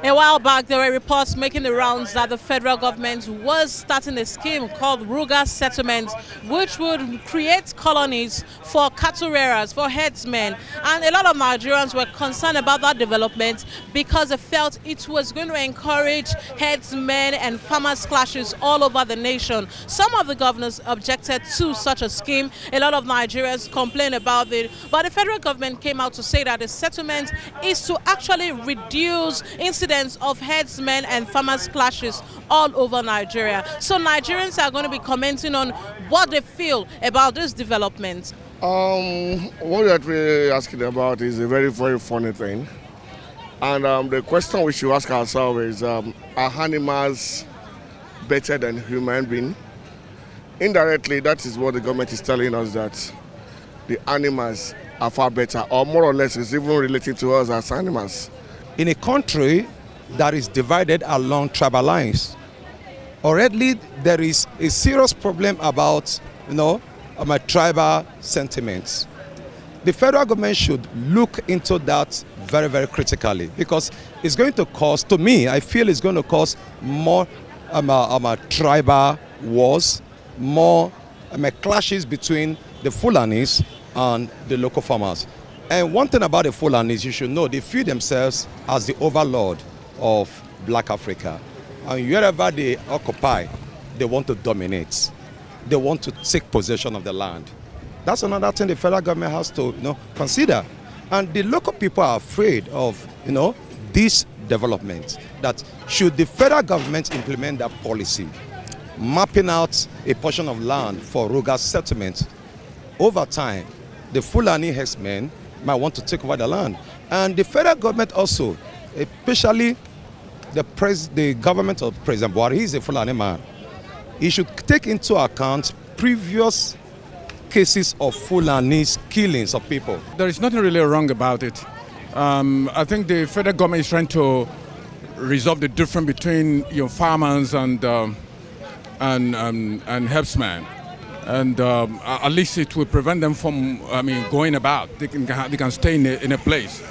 A while back, there were reports making the rounds that the federal government was starting a scheme called Ruga Settlement, which would create colonies for cattle rearers, for herdsmen. And a lot of Nigerians were concerned about that development because they felt it was going to encourage herdsmen and farmers' clashes all over the nation. Some of the governors objected to such a scheme. A lot of Nigerians complained about it. But the federal government came out to say that the settlement is to actually reduce incidents of herdsmen and farmers' clashes all over Nigeria. So Nigerians are going to be commenting on what they feel about this development. What you're really asking about is a very, very funny thing. And the question we should ask ourselves is, are animals better than human beings? Indirectly, that is what the government is telling us, that the animals are far better, or more or less it's even related to us as animals. In a country that is divided along tribal lines, already there is a serious problem about, tribal sentiments. The federal government should look into that very, very critically, because it's going to cause, to me, I feel it's going to cause more tribal wars, more clashes between the Fulanis and the local farmers. And one thing about the Fulanis, you should know, they feel themselves as the overlord of Black Africa. And wherever they occupy, they want to dominate. They want to take possession of the land. That's another thing the federal government has to consider. And the local people are afraid of this development, that should the federal government implement that policy, mapping out a portion of land for rural settlement, over time, the Fulani herdsmen might want to take over the land. And the federal government also, especially the government of President Buhari, he's a Fulani man. He should take into account previous cases of Fulani's killings of people. There is nothing really wrong about it. I think the federal government is trying to resolve the difference between farmers and herdsmen, and at least it will prevent them from going about. They can stay in a place,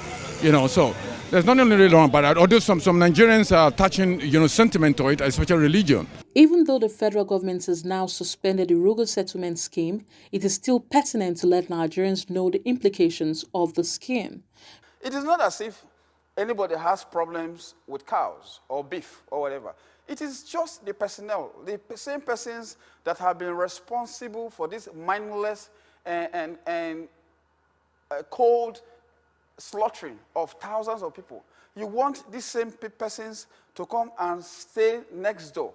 So there's nothing really wrong about that. Although some Nigerians are attaching sentiment to it, especially religion. Even though the federal government has now suspended the rural settlement scheme, it is still pertinent to let Nigerians know the implications of the scheme. It is not as if anybody has problems with cows or beef or whatever. It is just the personnel, the same persons that have been responsible for this mindless and cold slaughtering of thousands of people. You want these same persons to come and stay next door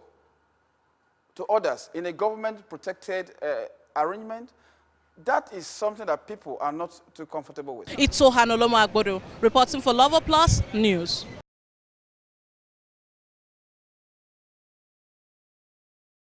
to others in a government-protected arrangement. That is something that people are not too comfortable with. It's Olomu-Agbodo reporting for Lover Plus News.